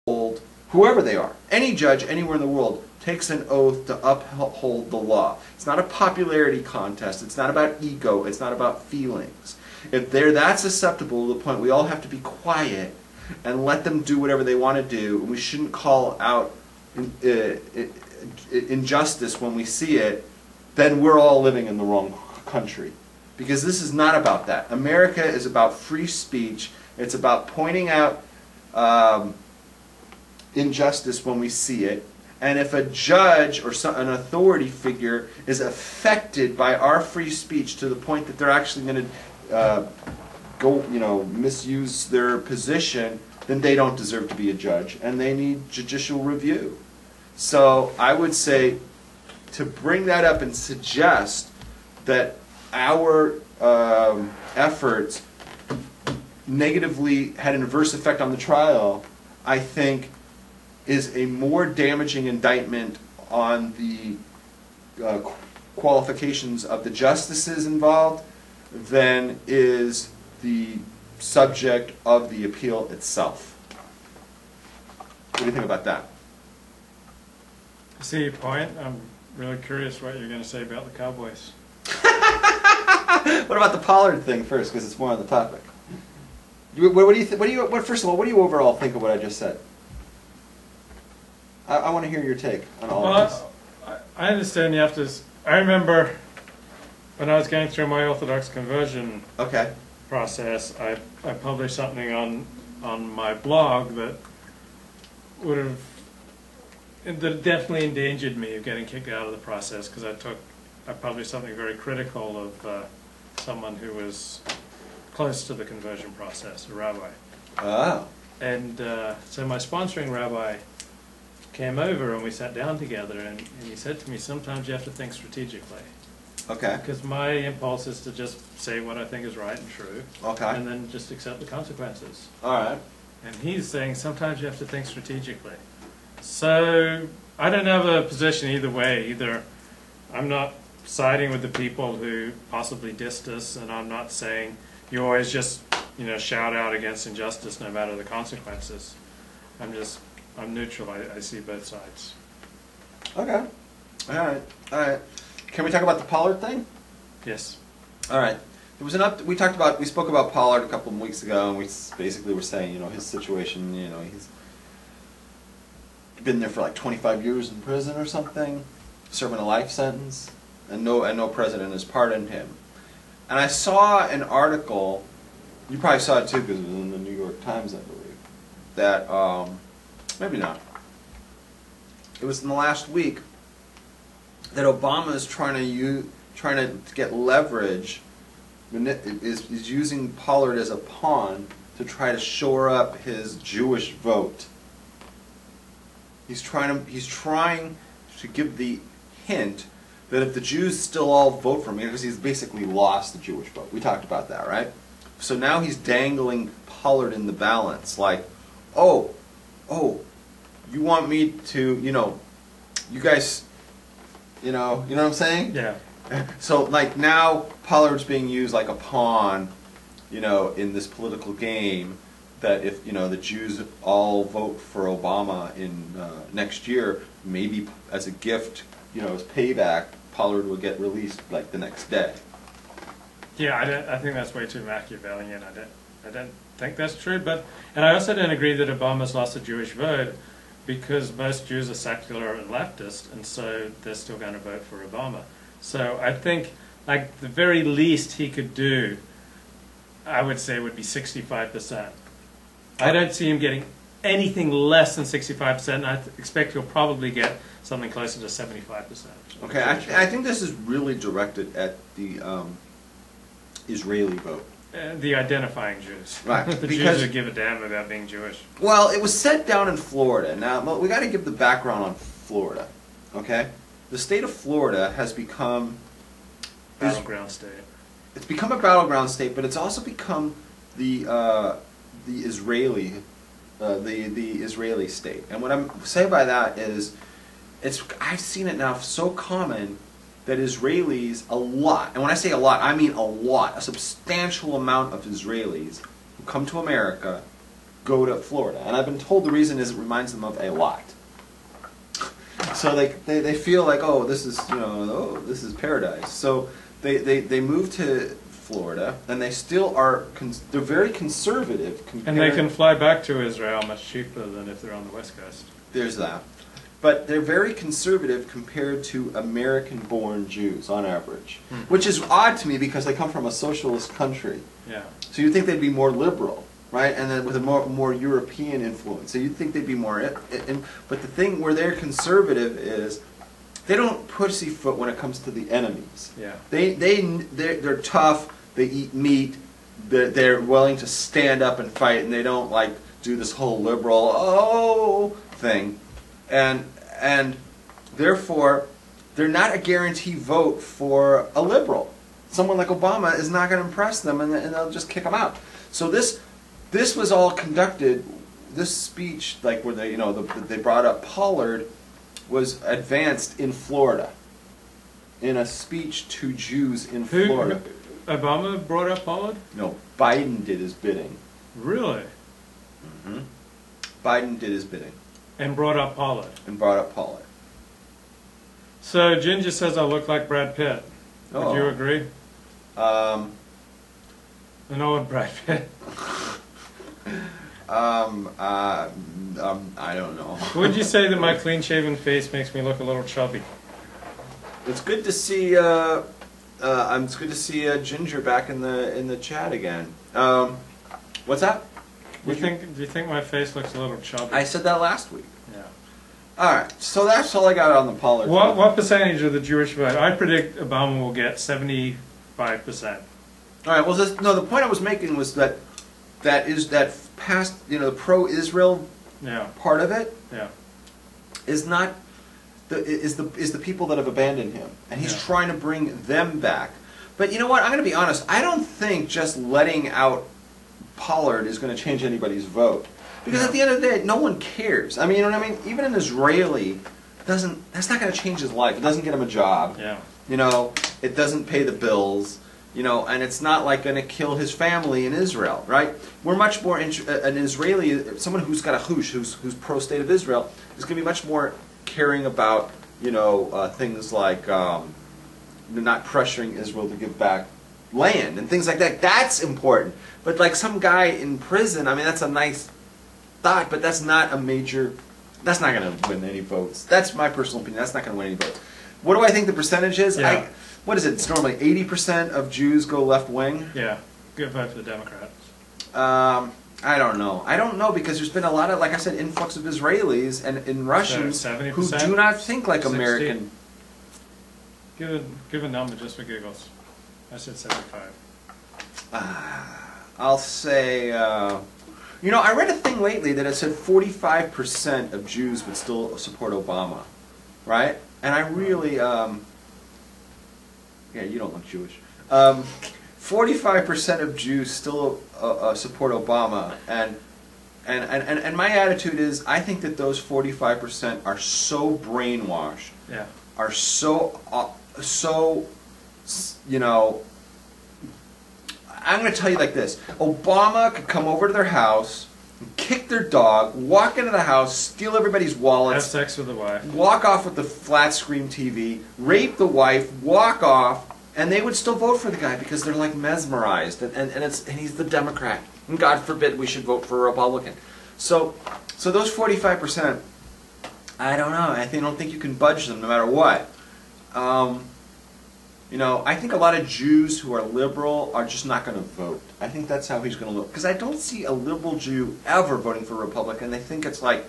whoever they are, any judge anywhere in the world takes an oath to uphold the law. It's not a popularity contest. It's not about ego. It's not about feelings. If they're that susceptible to the point we all have to be quiet and let them do whatever they want to do, we shouldn't call out injustice when we see it, then we're all living in the wrong country. Because this is not about that. America is about free speech. It's about pointing out injustice when we see it. And if a judge or an authority figure is affected by our free speech to the point that they're actually going to misuse their position, then they don't deserve to be a judge, and they need judicial review. So I would say to bring that up and suggest that our efforts negatively had an adverse effect on the trial, I think is a more damaging indictment on the qualifications of the justices involved than is the subject of the appeal itself. What do you think about that? I see your point. I'm really curious what you're going to say about the Cowboys. What about the Pollard thing first, because it's more on the topic? What do you think? First of all, what do you overall think of what I just said? I want to hear your take on all of this. I understand you have to. I remember when I was going through my Orthodox conversion process, I published something on my blog that that definitely endangered me of getting kicked out of the process, because I published something very critical of someone who was close to the conversion process, a rabbi. Oh. And so my sponsoring rabbi came over and we sat down together, and he said to me, sometimes you have to think strategically. Okay. Because my impulse is to just say what I think is right and true. Okay. And then just accept the consequences. All right. And he's saying sometimes you have to think strategically. So I don't have a position either way. Either I'm not siding with the people who possibly dissed us, and I'm not saying you always just shout out against injustice no matter the consequences. I'm neutral. I see both sides. Okay. All right. All right. Can we talk about the Pollard thing? Yes. All right. There was we spoke about Pollard a couple of weeks ago, and we basically were saying, his situation, he's been there for like 25 years in prison or something, serving a life sentence, and no president has pardoned him. And I saw an article, you probably saw it too because it was in the New York Times, I believe, that, maybe not, it was in the last week, that Obama is trying to get leverage, is using Pollard as a pawn to try to shore up his Jewish vote. He's trying to give the hint that if the Jews still all vote for him, because he's basically lost the Jewish vote. We talked about that, right? So now he's dangling Pollard in the balance, like, oh, you want me to, you guys, you know what I'm saying? Yeah. So like now Pollard's being used like a pawn, in this political game, that if the Jews all vote for Obama in next year, maybe as a gift, as payback, Pollard will get released like the next day. Yeah, I think that's way too Machiavellian. I don't think that's true. And I also don't agree that Obama's lost the Jewish vote, because most Jews are secular and leftist, and so they're still going to vote for Obama. So I think, like, the very least he could do, I would say, would be 65%. I don't see him getting anything less than 65%. I expect he'll probably get something closer to 75%. Okay, I think this is really directed at the Israeli vote. The identifying Jews. Right. The Jews who give a damn about being Jewish. Well, it was set down in Florida. Now, we got to give the background on Florida, okay? The state of Florida has become... Battleground state. It's become a battleground state, but it's also become the Israeli state. And what I'm saying by that is, I've seen it now so common that Israelis, a lot, and when I say a lot, I mean a lot, a substantial amount of Israelis who come to America go to Florida. And I've been told the reason is it reminds them of a lot. So they feel like, oh, this is, oh, this is paradise. So they move to Florida, and they still are, they're very conservative. And they can fly back to Israel much cheaper than if they're on the West Coast. There's that. But they're very conservative compared to American-born Jews on average, which is odd to me because they come from a socialist country. Yeah. So you'd think they'd be more liberal, right? And then with a more European influence. So you'd think they'd be more... but the thing where they're conservative is they don't pussyfoot when it comes to the enemies. Yeah. They're tough, they eat meat, they're willing to stand up and fight, and they don't like do this whole liberal thing. And therefore, they're not a guarantee vote for a liberal. Someone like Obama is not going to impress them, and they'll just kick them out. So this was all conducted. This speech, like where they brought up Pollard, was advanced in Florida, in a speech to Jews in Florida. Obama brought up Pollard? No, Biden did his bidding. Really? Mm-hmm. Biden did his bidding. And brought up Pollard. And brought up Pollard. So Ginger says I look like Brad Pitt. Would you agree? An old Brad Pitt. I don't know. Would you say that my clean-shaven face makes me look a little chubby? It's good to see. It's good to see Ginger back in the chat again. What's that? Do you think my face looks a little chubby? I said that last week. Yeah. All right. So that's all I got on the Pollard. What percentage of the Jewish vote? I predict Obama will get 75%. All right. Well, the point I was making was that past, the pro-Israel part of it is not is the people that have abandoned him, and he's trying to bring them back. But you know what? I'm going to be honest. I don't think just letting out Pollard is going to change anybody's vote, because at the end of the day, no one cares. I mean, you know what I mean? Even an Israeli that's not going to change his life. It doesn't get him a job. Yeah. It doesn't pay the bills. And it's not like going to kill his family in Israel, right? We're much more an Israeli, someone who's got a who's pro-state of Israel, is going to be much more caring about things like not pressuring Israel to give back land and things like that. That's important. But like some guy in prison, I mean, that's a nice thought, but that's not a major. That's not going to win any votes. That's my personal opinion. That's not going to win any votes. What do I think the percentage is? Yeah. What is it? It's normally 80% of Jews go left wing. Yeah, good vote for the Democrats. I don't know. I don't know because there's been a lot of, like I said, influx of Israelis and Russians So who do not think like 60? American. Give a number just for giggles. I said 75. I'll say. I read a thing lately that it said 45% of Jews would still support Obama, right? And I really. Yeah, you don't look Jewish. 45% of Jews still support Obama, and my attitude is I think that those 45% are so brainwashed, are so I'm going to tell you like this: Obama could come over to their house, kick their dog, walk into the house, steal everybody's wallets, have sex with the wife, walk off with the flat screen TV, rape the wife, walk off, and they would still vote for the guy because they're like mesmerized, and he's the Democrat, and God forbid we should vote for a Republican. So those 45%, I don't know. I don't think you can budge them no matter what. I think a lot of Jews who are liberal are just not going to vote. I think that's how he's going to look. Because I don't see a liberal Jew ever voting for a Republican. They think it's like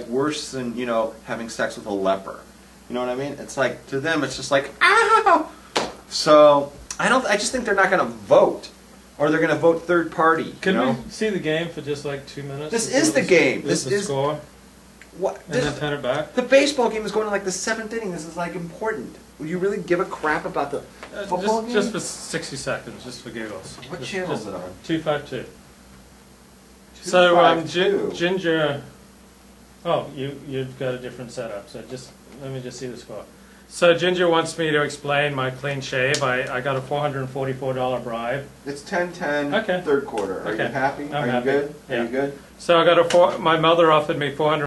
worse than, having sex with a leper. You know what I mean? It's like, to them, it's just like, ow! So, I just think they're not going to vote. Or they're going to vote third party. Can we see the game for just like 2 minutes? This is the game. This is the score. What? And then turn it back? The baseball game is going to like the 7th inning. This is like important. Will you really give a crap about the football game? Just for 60 seconds, just for giggles. What channel is it on? 252. 252. So Ginger. Oh, you've got a different setup. So let me just see the score. So Ginger wants me to explain my clean shave. I got a $444 bribe. It's 10-10, Okay. third quarter. Are you happy? I'm happy. You good? Yeah. Are you good? So I got my mother offered me $400